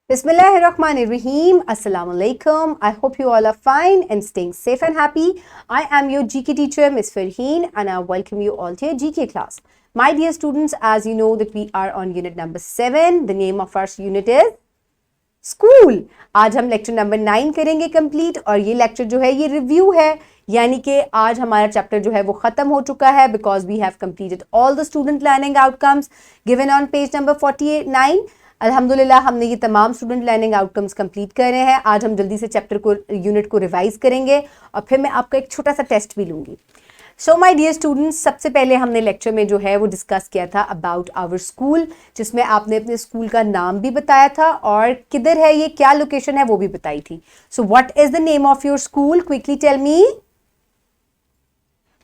Bismillahirrahmanirrahim. Assalamu alaikum. I hope you all are fine and staying safe and happy. I am your GK teacher, Ms. Farheen, and I welcome you all to your GK class. My dear students, as you know that we are on unit number 7. The name of our unit is school. आज हम lecture number 9 करेंगे complete और ये lecture जो है ये review है, यानी कि आज हमारा चैप्टर जो है वो खत्म हो चुका है because we have completed all the student learning outcomes given on page number 49. अल्हम्दुलिल्लाह हमने ये तमाम स्टूडेंट लर्निंग आउटकम्स कंप्लीट कर रहे हैं. आज हम जल्दी से चैप्टर को यूनिट को रिवाइज करेंगे और फिर मैं आपका एक छोटा सा टेस्ट भी लूँगी. सो माय डियर स्टूडेंट्स, सबसे पहले हमने लेक्चर में जो है वो डिस्कस किया था अबाउट आवर स्कूल, जिसमें आपने अपने स्कूल का नाम भी बताया था और किधर है ये, क्या लोकेशन है वो भी बताई थी. So what is the name of your school? Quickly tell me.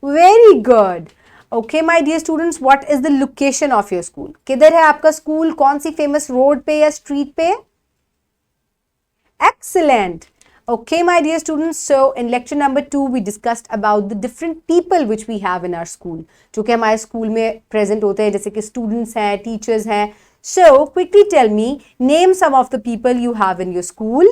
Very good. Okay my dear students, what is the location of your school? किधर है आपका स्कूल? कौन सी फेमस रोड पे या स्ट्रीट पे? Excellent. Okay, my dear students, so in lecture number 2 we discussed about the different people which we have in our school, जो कि हमारे स्कूल में present होते हैं, जैसे कि students हैं, teachers हैं. So quickly tell me, name some of the people you have in your school.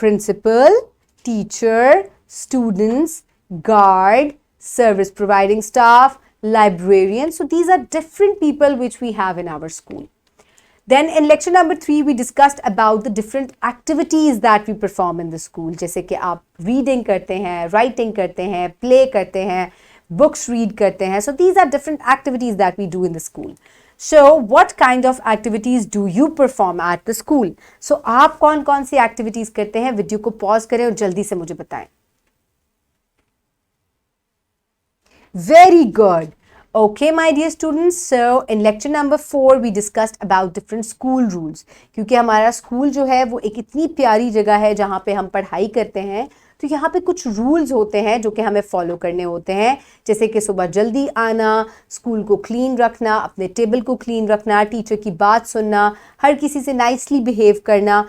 Principal, teacher, students, guard, service providing staff, librarian. So these are different people which we have in our school. Then in lecture number 3 we discussed about the different activities that we perform in the school, जैसे कि आप reading करते हैं, writing करते हैं, play करते हैं, books read करते हैं. So these are different activities that we do in the school. So what kind of activities do you perform at the school? So आप कौन कौन सी activities करते हैं? वीडियो को pause करें और जल्दी से मुझे बताएं. Very good. Okay, my dear students, so in lecture number 4 we discussed about different school rules. क्योंकि हमारा स्कूल जो है वो एक इतनी प्यारी जगह है जहाँ पे हम पढ़ाई करते हैं, तो यहाँ पे कुछ रूल्स होते हैं जो कि हमें फॉलो करने होते हैं, जैसे कि सुबह जल्दी आना, स्कूल को क्लीन रखना, अपने टेबल को क्लीन रखना, टीचर की बात सुनना, हर किसी से नाइसली बिहेव करना.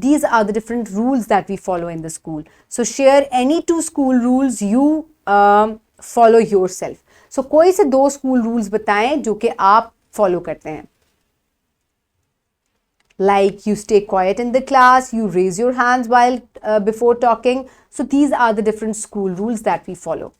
These are the different rules that we follow in the school. So share any 2 school rules you follow yourself. So कोई से 2 स्कूल रूल्स बताएं जो कि आप फॉलो करते हैं. Like you stay quiet in the class, you raise your hands while before talking. So these are the different school rules that we follow.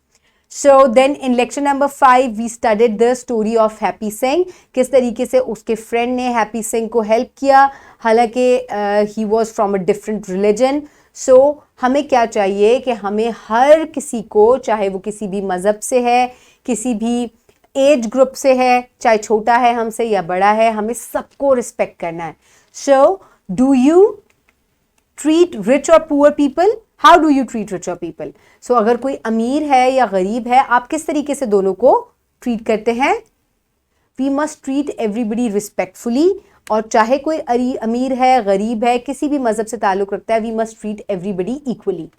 So then in lecture number 5 we studied the story of Happy Singh. किस तरीके से उसके friend ने happy Singh को help किया, हालांकि he was from a different religion. So हमें क्या चाहिए कि हमें हर किसी को, चाहे वो किसी भी मज़हब से है, किसी भी एज ग्रुप से है, चाहे छोटा है हमसे या बड़ा है, हमें सबको रिस्पेक्ट करना है. So do you treat rich और poor people? How do you treat rich और पीपल? सो अगर कोई अमीर है या गरीब है, आप किस तरीके से दोनों को ट्रीट करते हैं? We must treat everybody respectfully. और चाहे कोई अमीर है, गरीब है, किसी भी मजहब से ताल्लुक रखता है, we must treat everybody equally.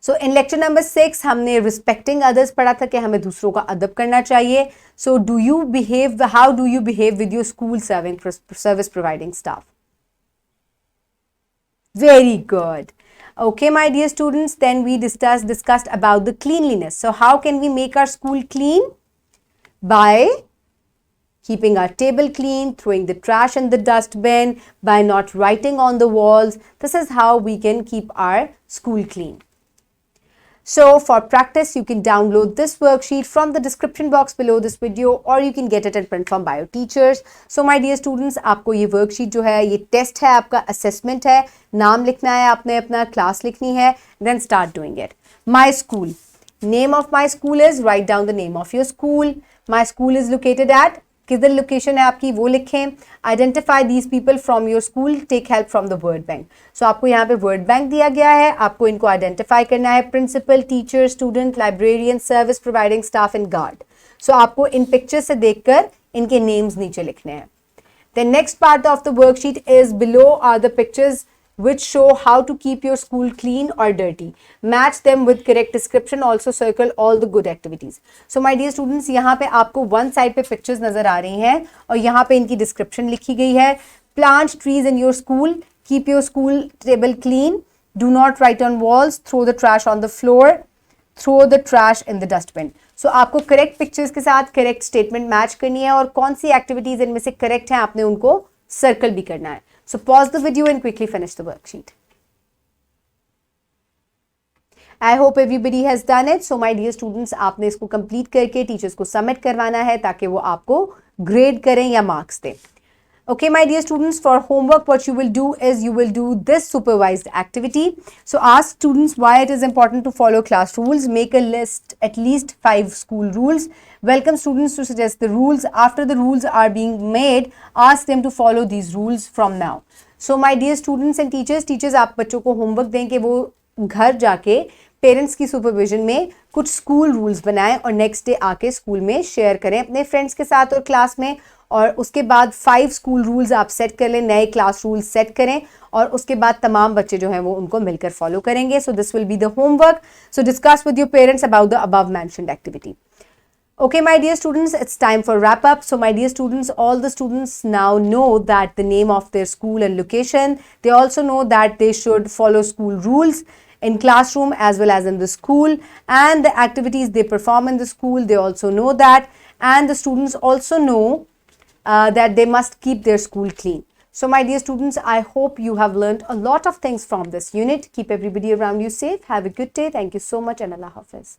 So in lecture number 6 हमने रिस्पेक्टिंग अदर्स पढ़ा था कि हमें दूसरों का अदब करना चाहिए. सो do you behave, how do you behave with your school service providing staff? Very good. Okay, my dear students, then we discussed about the cleanliness. So how can we make our school clean? By keeping our table clean, throwing the trash in the dustbin, by not writing on the walls. This is how we can keep our school clean. So for practice, you can download this worksheet from the description box below this video, or you can get it in print from by your teachers. So my dear students, आपको ये worksheet जो है ये test है, आपका assessment है, नाम लिखना है, आपने अपना class लिखनी है, then start doing it. My school. Name of my school is, write down the name of your school. My school is located at, किधर लोकेशन है आपकी वो लिखें. Identify these people from your school, take help from the word bank. So आपको यहाँ पे word bank दिया गया है, आपको इनको आइडेंटिफाई करना है. Principal, teacher, student, librarian, service providing staff and guard. So आपको इन पिक्चर से देखकर इनके नेम्स नीचे लिखने हैं. The next part of the worksheet is below are the pictures which show how to keep your school clean or dirty. Match them with correct description. Also circle all the good activities. So my dear students, यहाँ पे आपको one side पे pictures नजर आ रही हैं और यहाँ पे इनकी description लिखी गई है. Plant trees in your school. Keep your school table clean. Do not write on walls. Throw the trash on the floor. Throw the trash in the dustbin. सो आपको करेक्ट पिक्चर्स के साथ करेक्ट स्टेटमेंट मैच करनी है और कौन सी activities इनमें से correct है आपने उनको सर्कल भी करना है. So pause the video and quickly finish the worksheet. I hope everybody has done it. So my dear students, आपने इसको complete करके टीचर्स को सबमिट करवाना है ताकि वो आपको ग्रेड करें या मार्क्स दें. Okay, my dear students, for homework, what you will do is you will do this supervised activity. So ask students why it is important to follow class rules. Make a list, at least 5 school rules. Welcome students to suggest the rules. After the rules are being made, ask them to follow these rules from now. So my dear students and teachers आप बच्चों को homework दें कि वो घर जाके parents की supervision में कुछ स्कूल रूल्स बनाएं और नेक्स्ट डे आके स्कूल में शेयर करें अपने फ्रेंड्स के साथ और क्लास में. और उसके बाद 5 स्कूल रूल्स आप सेट कर लें, नए क्लास रूल्स सेट करें और उसके बाद तमाम बच्चे जो हैं वो उनको मिलकर फॉलो करेंगे. So this will be the homework. So discuss with your parents about the above mentioned activity. Okay, my dear students, it's time for wrap up. So my dear students, all the students now know that the name of their school and location. They also know that they should follow school rules in classroom as well as in the school, and the activities they perform in the school, they also know that, and the students also know that they must keep their school clean. So my dear students, I hope you have learned a lot of things from this unit. Keep everybody around you safe. Have a good day. Thank you so much and Allah Hafiz.